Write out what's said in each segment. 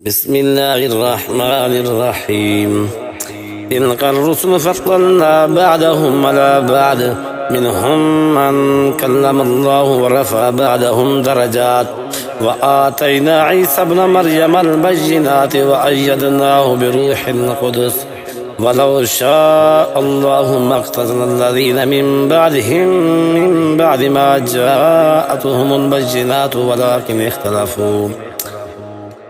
بسم الله الرحمن الرحيم. تلك الرسل فضلنا بعدهم على بعد منهم من كلم الله ورفع بعدهم درجات وآتينا عيسى ابن مريم البينات وأيدناه بروح القدس ولو شاء الله ما اقتتل الذين من بعدهم من بعد ما جاءتهم البينات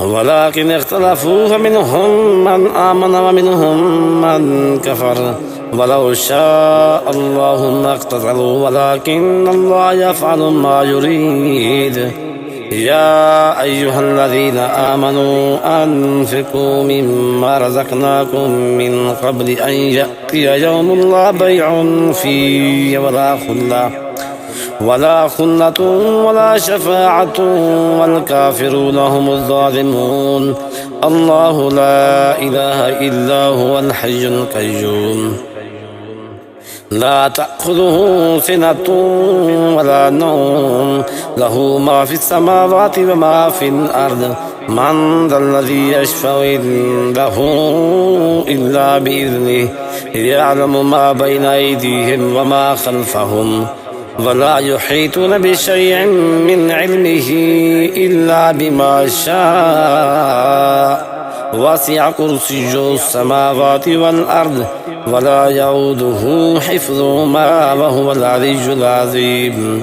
ولكن اختلفوا فمنهم من آمن ومنهم من كفر ولو شاء الله ما اقتتلوا ولكن الله يفعل ما يريد. يا أيها الذين آمنوا أنفقوا مما رزقناكم من قبل أن يأتي يوم لا بيع فيه ولا خلة ولا شفاعة والكافرون هم الظالمون. الله لا إله إلا هو الحي القيوم لا تأخذه سنة ولا نوم له ما في السماوات وما في الأرض من ذا الذي يشفع عنده إلا بإذنه يعلم ما بين أيديهم وما خلفهم ولا يحيطون بشيء من علمه إلا بما شاء وسع كرسيه السماوات والأرض ولا يؤوده حفظهما وهو العلي العظيم.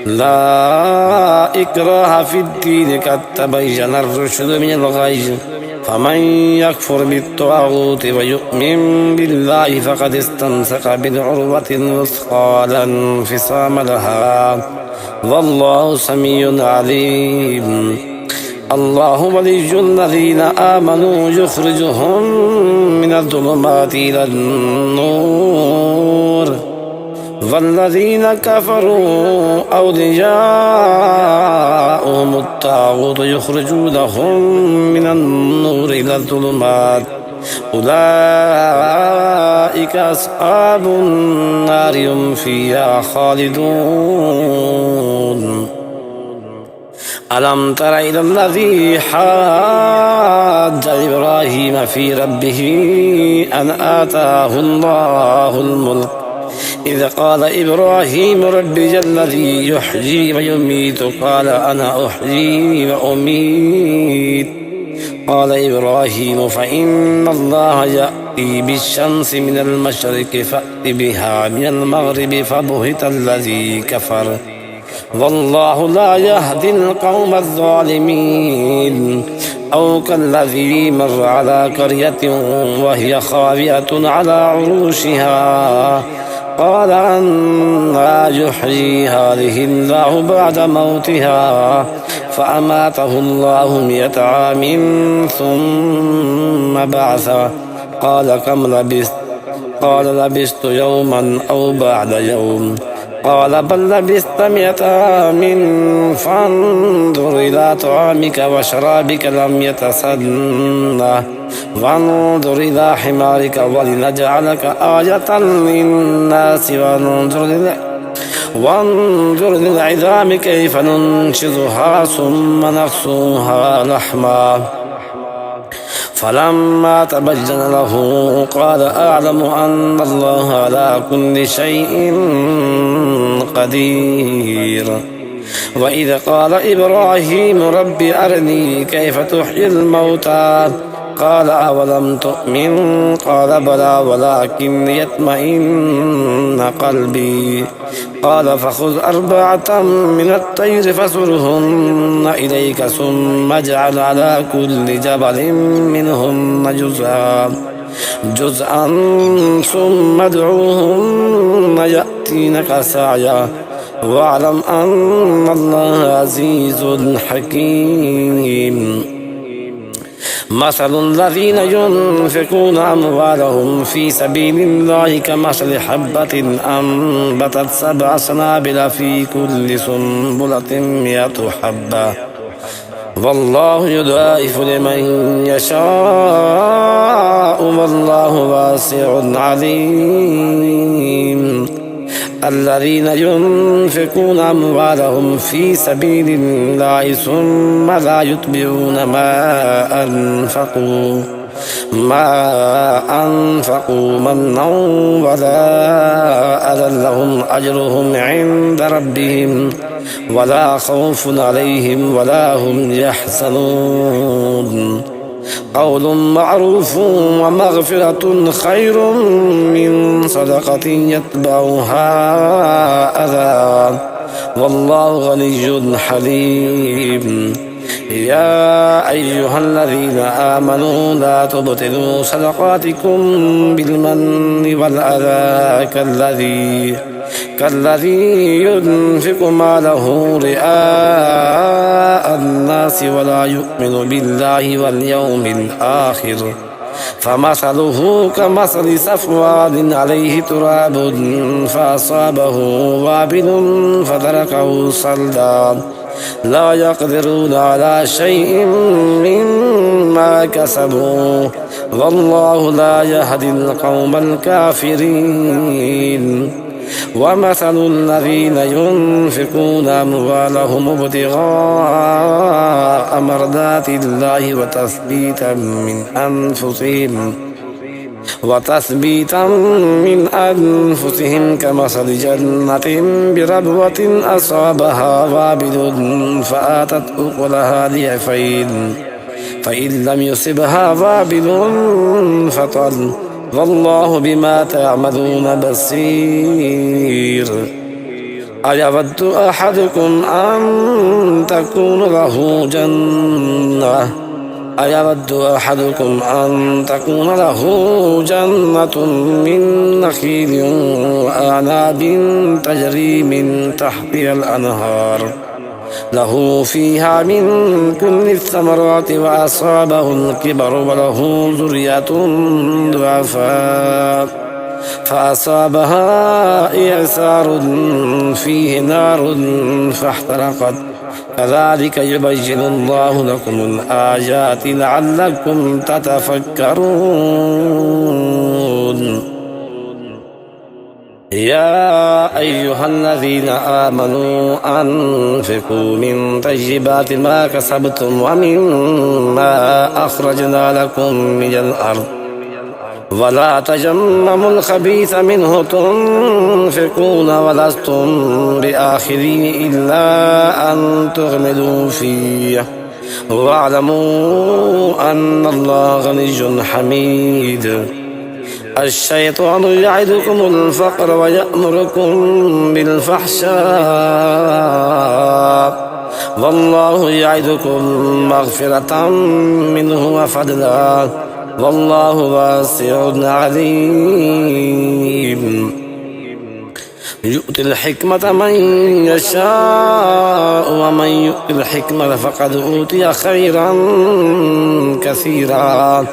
لا إكراه في الدين قد تبين الرشد من الغي فمن يكفر بالطاغوت ويؤمن بالله فقد استمسك بالعروة الوثقى لا انفصام لها والله سميع عليم. الله ولي الذين آمنوا يخرجهم من الظلمات إلى النور والذين كفروا أولياؤهم الطاغوت يخرجونهم من النور إلى الظلمات أولئك أصحاب النار هم فيها خالدون. ألم تر إلى الذي حاج إبراهيم في ربه أن آتاه الله الملك إذ قال إبراهيم ربي الذي يحيي ويميت قال أنا أحيي وأميت قال إبراهيم فإن الله يأتي بالشمس من المشرق فأت بها من المغرب فبهت الذي كفر والله لا يهدي القوم الظالمين. أو كالذي مر على قرية وهي خاوية على عروشها قال أنى يحيي هذه الله بعد موتها فأماته الله 100 عام ثم بعثه قال كم لبثت قال لبثت يوما أو بعد يوم قال بل لبثت 100 عام فانظر إلى طعامك وشرابك لم يتسنه وانظر إلى حمارك ولنجعلك آية للناس وانظر للعظام كيف ننشزها ثم نكسوها لحما فلما تبين له قال أعلم أن الله على كل شيء قدير. وإذ قال إبراهيم رب أرني كيف تحيي الموتى قال أولم تؤمن قال بلى ولكن ليطمئن قلبي قال فخذ 4 من الطير فصرهن إليك ثم اجعل على كل جبل منهن جزءا ثم ادعوهن يأتينك سعيا واعلم أن الله عزيز حكيم. مثل الذين ينفقون أموالهم في سبيل الله كمثل حبة أنبتت 7 سنابل في كل سنبلة 100 حبة والله يضاعف لمن يشاء والله واسع عليم. الذين ينفقون أموالهم في سبيل الله ثم لا يتبعون ما أنفقوا منا ولا أذى لهم أجرهم عند ربهم ولا خوف عليهم ولا هم يحزنون قول معروف ومغفرة خير من صدقة يتبعها أذى والله غني حليم. يا أيها الذين آمنوا لا تبطلوا صدقاتكم بالمن والأذى كالذي ينفق ماله رئاء الناس ولا يؤمن بالله واليوم الآخر فمثله كمثل صفوان عليه تراب فأصابه وابل فتركه صلدا لا يقدرون على شيء مما كسبوا والله لا يهدي القوم الكافرين. ومثل الذين ينفقون أموالهم ابتغاء مرضات الله وتثبيتا من أنفسهم كمثل جنة بربوة أصابها وابل فآتت أكلها ضعفين فإن لم يصبها وابل فطل والله بما تعملون بصير. أيود أحدكم أن تكون له جنة من نخيل وأعناب تجري من تحتها الأنهار له فيها من كل الثمرات وأصابه الكبر وله ذرية ضعفاء فأصابها إعصار فيه نار فاحترقت كذلك يبين الله لكم الآيات لعلكم تتفكرون. يا أيها الذين آمنوا أنفقوا من طيبات ما كسبتم ومما أخرجنا لكم من الأرض ولا تجمموا الخبيث منه تنفقون ولستم بآخذيه إلا أن تغمضوا فيه واعلموا أن الله غني حميد. الشيطان يعدكم الفقر ويأمركم بالفحشاء والله يعدكم مغفرة منه وفضلا والله واسع عليم. يؤتي الحكمة من يشاء ومن يؤتي الحكمة فقد أوتي خيرا كثيرا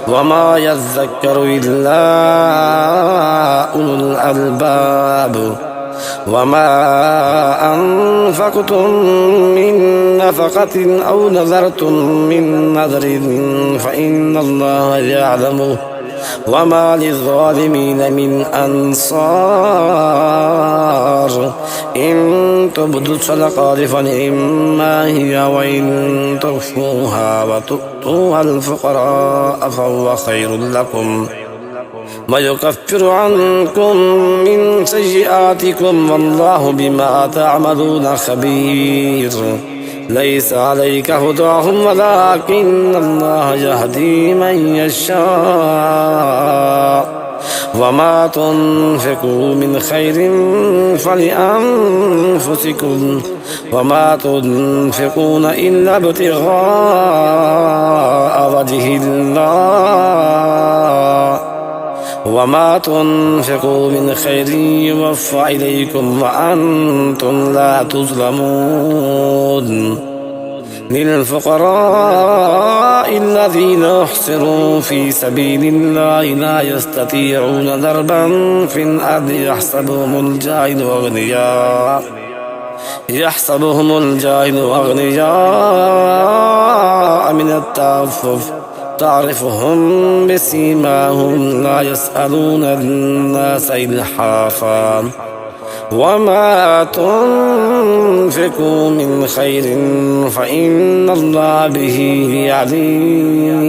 وما يذكر إلا أولو الألباب. وما أنفقتم من نفقة أو نذرتم من نذر فإن الله يعلمه وما للظالمين من أنصار. إن تبدوا الصدقات فنعما هي وإن تخفوها وتؤتوها الفقراء فهو خير لكم ويكفر عنكم من سيئاتكم والله بما تعملون خبير. ليس عليك هداهم ولكن الله يهدي من يشاء وما تنفقوا من خير فلأنفسكم وما تنفقون إلا ابتغاء وجه الله وما تنفقوا من خير يوفى إليكم وأنتم لا تظلمون. للفقراء الذين احصروا في سبيل الله لا يستطيعون ضربا في الأرض يحسبهم الجاهل أغنياء من التعفف تعرفهم بسيماهم لا يسألون الناس إلحافا وما تنفقوا من خير فإن الله به عليم